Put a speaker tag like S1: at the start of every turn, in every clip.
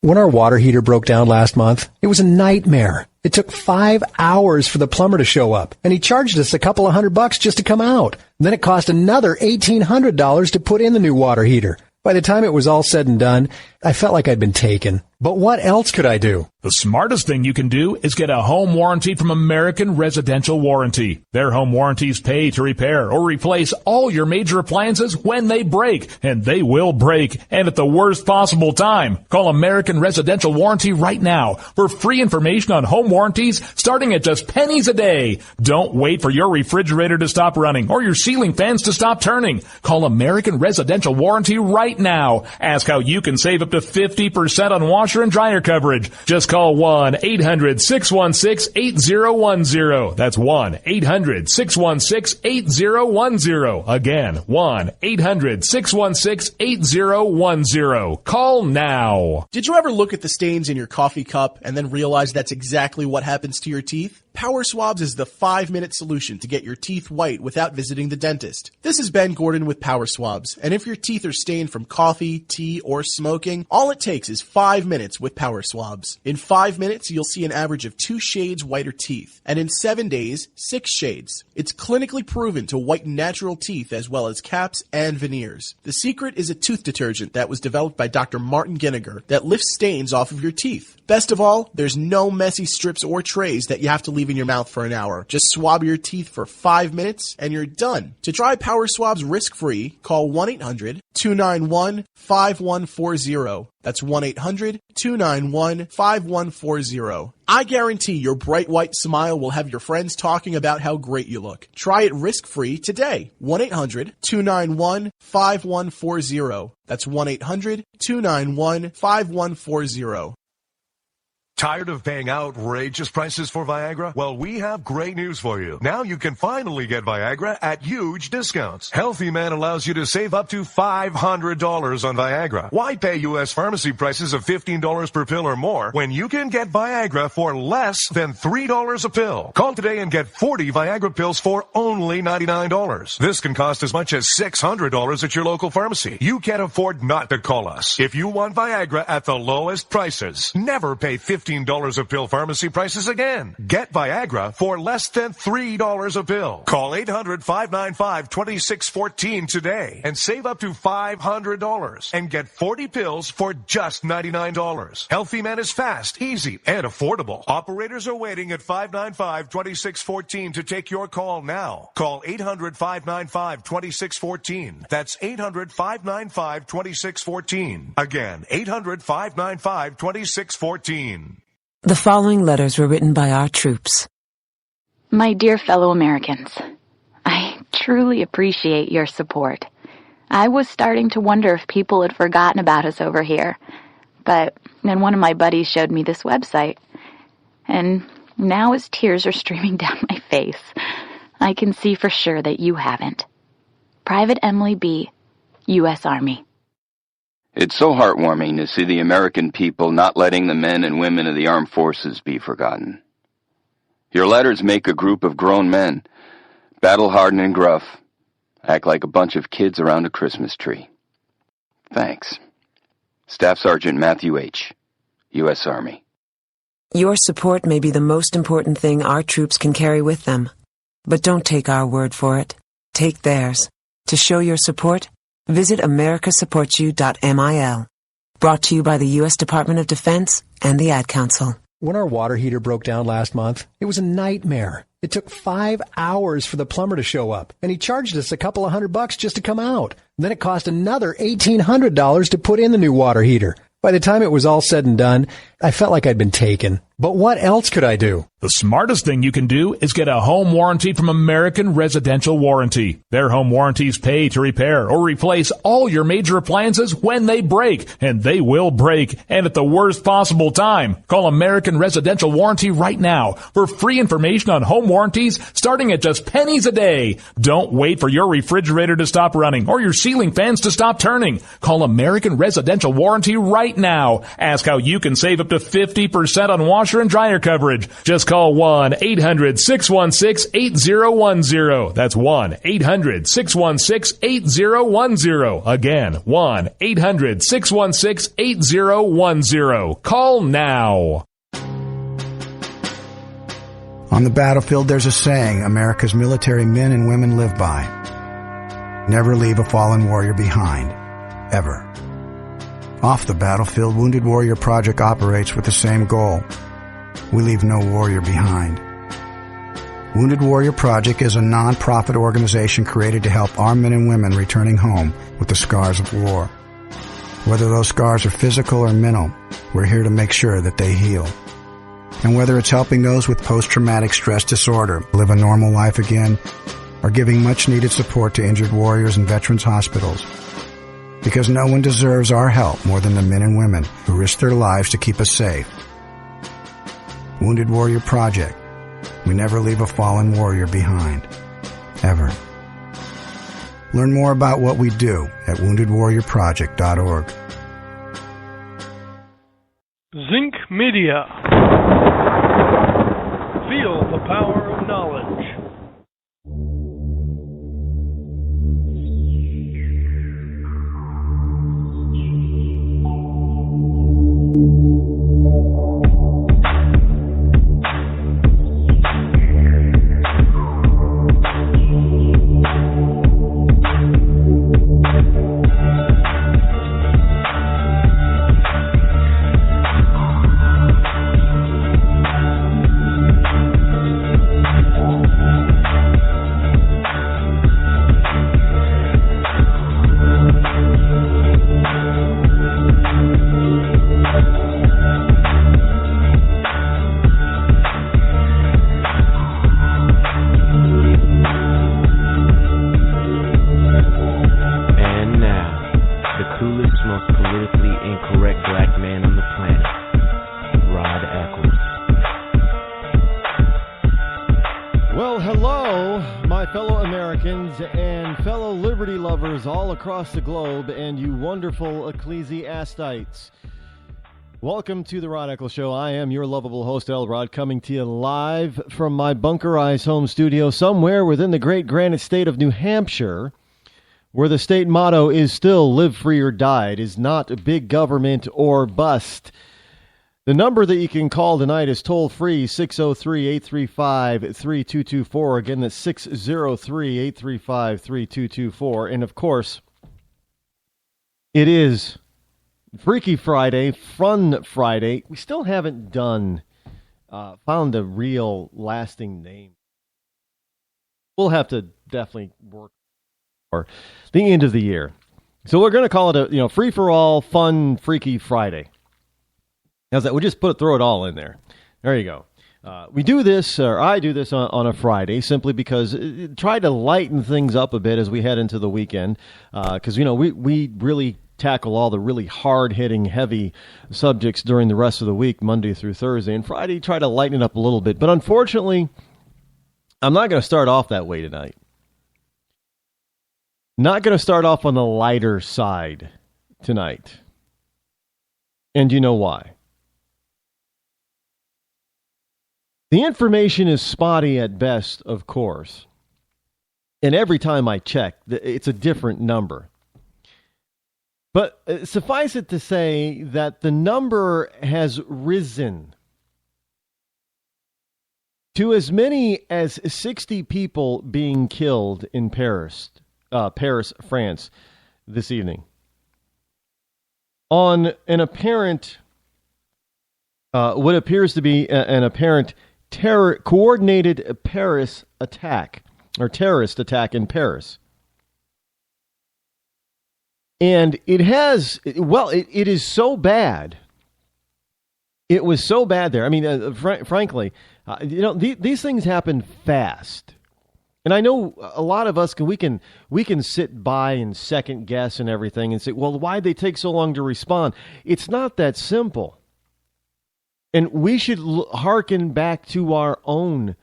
S1: When our water heater broke down last month, it was a nightmare. It took 5 hours for the plumber to show up, and he charged us a couple of $100 just to come out. And then it cost another $1,800 to put in the new water heater. By the time it was all said and done, I felt like I'd been taken. But what else could I do?
S2: The smartest thing you can do is get a home warranty from American Residential Warranty. Their home warranties pay to repair or replace all your major appliances when they break, and they will break, and at the worst possible time. Call American Residential Warranty right now for free information on home warranties starting at just pennies a day. Don't wait for your refrigerator to stop running or your ceiling fans to stop turning. Call American Residential Warranty right now. Ask how you can save up to 50% on washer and dryer coverage. Just call 1-800-616-8010. That's 1-800-616-8010. Again, 1-800-616-8010. Call now.
S3: Did you ever look at the stains in your coffee cup and then realize that's exactly what happens to your teeth? Power Swabs is the 5-minute solution to get your teeth white without visiting the dentist. This is Ben Gordon with Power Swabs, and if your teeth are stained from coffee, tea, or smoking, all it takes is 5 minutes with Power Swabs. In 5 minutes, you'll see an average of 2 shades whiter teeth, and in 7 days, 6 shades. It's clinically proven to whiten natural teeth as well as caps and veneers. The secret is a tooth detergent that was developed by Dr. Martin Ginniger that lifts stains off of your teeth. Best of all, there's no messy strips or trays that you have to leave in your mouth for an hour. Just swab your teeth for 5 minutes and you're done. To try Power Swabs risk-free, call 1-800-291-5140. That's 1-800-291-5140. I guarantee your bright white smile will have your friends talking about how great you look. Try it risk-free today. 1-800-291-5140. That's 1-800-291-5140.
S4: Tired of paying outrageous prices for Viagra? Well, we have great news for you. Now you can finally get Viagra at huge discounts. Healthy Man allows you to save up to $500 on Viagra. Why pay U.S. pharmacy prices of $15 per pill or more when you can get Viagra for less than $3 a pill? Call today and get 40 Viagra pills for only $99. This can cost as much as $600 at your local pharmacy. You can't afford not to call us. If you want Viagra at the lowest prices, never pay $15 a pill pharmacy prices again. Get Viagra for less than $3 a pill. Call 800-595-2614 today and save up to $500 and get 40 pills for just $99. Healthy Man is fast, easy, and affordable. Operators are waiting at 595-2614 to take your call now. Call 800-595-2614. That's 800-595-2614. Again, 800-595-2614.
S5: The following letters were written by our troops.
S6: My dear fellow Americans, I truly appreciate your support. I was starting to wonder if people had forgotten about us over here, but then one of my buddies showed me this website, and now as tears are streaming down my face, I can see for sure that you haven't. Private Emily B., U.S. Army.
S7: It's so heartwarming to see the American people not letting the men and women of the armed forces be forgotten. Your letters make a group of grown men, battle-hardened and gruff, act like a bunch of kids around a Christmas tree. Thanks. Staff Sergeant Matthew H., U.S. Army.
S5: Your support may be the most important thing our troops can carry with them. But don't take our word for it. Take theirs. To show your support, visit americasupportsyou.mil. Brought to you by the U.S. Department of Defense and the Ad Council.
S1: When our water heater broke down last month, it was a nightmare. It took 5 hours for the plumber to show up, and he charged us a couple of $100 just to come out. And then it cost another $1,800 to put in the new water heater. By the time it was all said and done, I felt like I'd been taken. But what else could I do?
S2: The smartest thing you can do is get a home warranty from American Residential Warranty. Their home warranties pay to repair or replace all your major appliances when they break, and they will break, and at the worst possible time. Call American Residential Warranty right now for free information on home warranties starting at just pennies a day. Don't wait for your refrigerator to stop running or your ceiling fans to stop turning. Call American Residential Warranty right now. Ask how you can save up to to 50% on washer and dryer coverage. Just call 1-800-616-8010. That's 1-800-616-8010. Again, 1-800-616-8010. Call now.
S8: On the battlefield, there's a saying America's military men and women live by. Never leave a fallen warrior behind. Ever. Off the battlefield, Wounded Warrior Project operates with the same goal. We leave no warrior behind. Wounded Warrior Project is a non-profit organization created to help our men and women returning home with the scars of war. Whether those scars are physical or mental, we're here to make sure that they heal. And whether it's helping those with post-traumatic stress disorder live a normal life again, or giving much-needed support to injured warriors in veterans' hospitals. Because no one deserves our help more than the men and women who risk their lives to keep us safe. Wounded Warrior Project. We never leave a fallen warrior behind. Ever. Learn more about what we do at woundedwarriorproject.org.
S9: Zinc Media. Feel the power of knowledge.
S10: Across the globe and you wonderful ecclesiastites. Welcome to the Rod Eccles Show. I am your lovable host, El Rod, coming to you live from my bunkerized home studio somewhere within the great granite state of New Hampshire, where the state motto is still live free or die. It is not big government or bust. The number that you can call tonight is toll-free, 603-835-3224. Again, that's 603-835-3224. And, of course, it is Freaky Friday, Fun Friday. We still haven't found a real lasting name. We'll have to definitely work for the end of the year. So we're going to call it a free-for-all, fun, freaky Friday. How's that? We'll just throw it all in there. There you go. We do this, or I do this on a Friday, simply because try to lighten things up a bit as we head into the weekend. Because, we really tackle all the really hard-hitting, heavy subjects during the rest of the week, Monday through Thursday. And Friday, try to lighten it up a little bit. But unfortunately, I'm not going to start off that way tonight. Not going to start off on the lighter side tonight. And you know why? The information is spotty at best, of course. And every time I check, it's a different number. But suffice it to say that the number has risen to as many as 60 people being killed in Paris, France, this evening. On an apparent, what appears to be an apparent coordinated terrorist attack in Paris. And it is so bad. It was so bad there. I mean, frankly, these things happen fast. And I know a lot of us we can sit by and second guess and everything and say, well, why'd they take so long to respond? It's not that simple. And we should hearken back to our own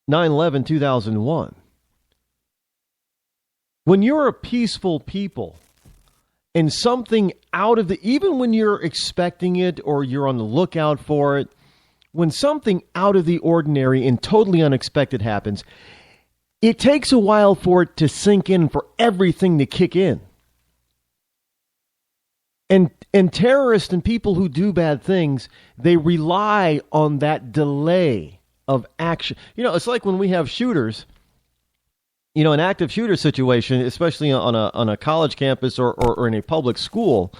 S10: 9/11/2001. When you're a peaceful people and something out of even when you're expecting it or you're on the lookout for it, when something out of the ordinary and totally unexpected happens, it takes a while for it to sink in, for everything to kick in. And terrorists and people who do bad things, they rely on that delay of action. It's like when we have shooters, an active shooter situation, especially on a college campus or in a public school,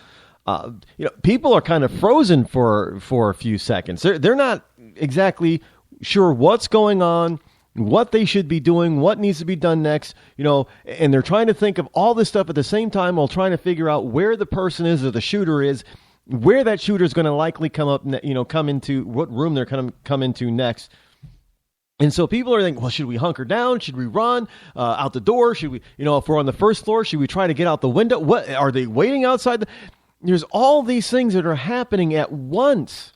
S10: people are kind of frozen for a few seconds. They're not exactly sure what's going on, what they should be doing, what needs to be done next, and they're trying to think of all this stuff at the same time while trying to figure out where the person is or the shooter is, where that shooter is going to likely come into, what room they're going to come into next. And so people are thinking, well, should we hunker down? Should we run out the door? Should we, if we're on the first floor, should we try to get out the window? What are they waiting outside? There's all these things that are happening at once.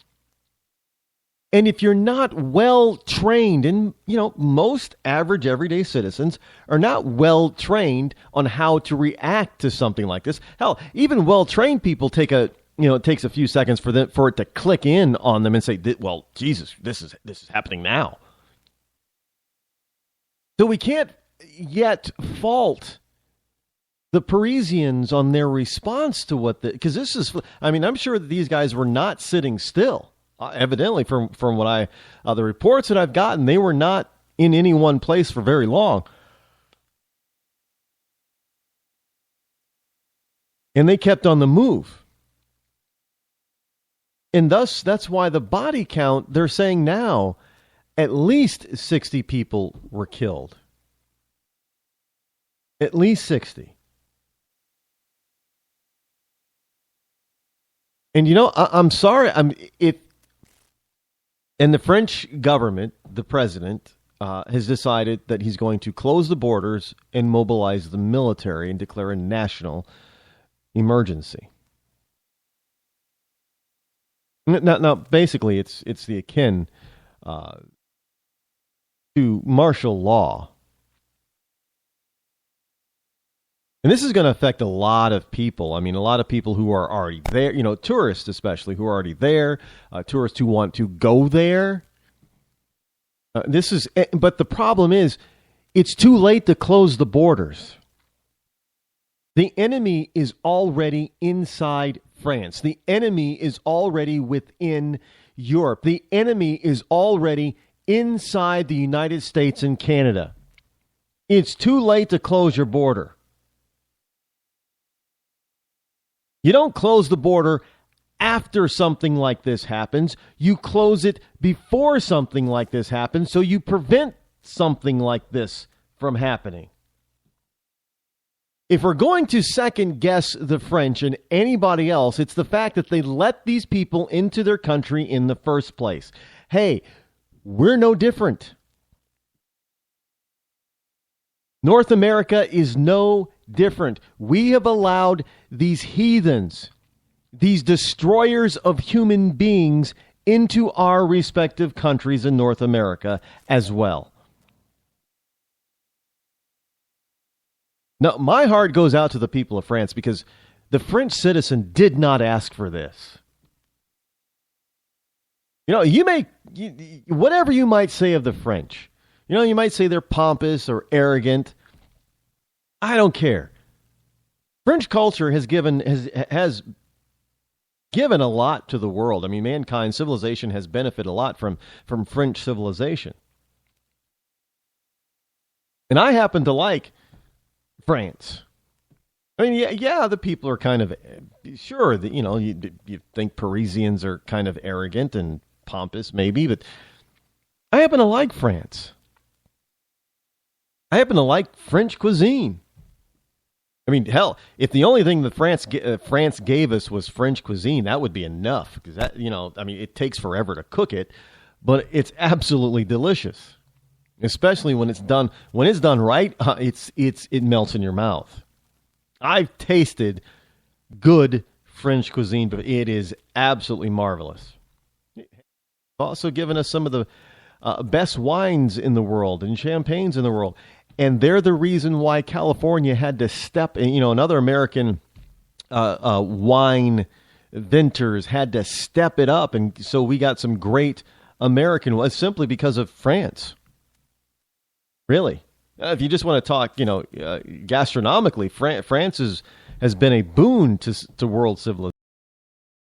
S10: And if you're not well trained, and most average everyday citizens are not well trained on how to react to something like this. Hell, even well trained people it takes a few seconds for it to click in on them and say, well, Jesus, this is happening now. So we can't yet fault the Parisians on their response to because this is, I'm sure that these guys were not sitting still. Evidently, from what the reports that I've gotten, they were not in any one place for very long. And they kept on the move. And thus, that's why the body count, they're saying now, at least 60 people were killed. At least 60. And I'm sorry, and the French government, the president, has decided that he's going to close the borders and mobilize the military and declare a national emergency. Now, basically, it's the akin to martial law. And this is going to affect a lot of people. A lot of people who are already there, tourists especially, who are already there, tourists who want to go there. But the problem is, it's too late to close the borders. The enemy is already inside France. The enemy is already within Europe. The enemy is already inside the United States and Canada. It's too late to close your border. You don't close the border after something like this happens. You close it before something like this happens, so you prevent something like this from happening. If we're going to second guess the French and anybody else, it's the fact that they let these people into their country in the first place. Hey, we're no different. North America is no different. We have allowed these heathens, these destroyers of human beings, into our respective countries in North America as well. Now, my heart goes out to the people of France because the French citizen did not ask for this. Whatever you might say of the French, you might say they're pompous or arrogant. I don't care. French culture has given a lot to the world. Mankind, civilization has benefited a lot from French civilization. And I happen to like France. The people are kind of, sure, you think Parisians are kind of arrogant and pompous, maybe, but I happen to like France. I happen to like French cuisine. Hell, if the only thing that France gave us was French cuisine, that would be enough. Because that, it takes forever to cook it, but it's absolutely delicious. Especially when it's done right, it melts in your mouth. I've tasted good French cuisine, but it is absolutely marvelous. Also given us some of the best wines in the world and champagnes in the world. And they're the reason why California had to step in. Another American wine vintners had to step it up, and so we got some great American wine simply because of France. Really, if you just want to talk, gastronomically, France has been a boon to world civilization.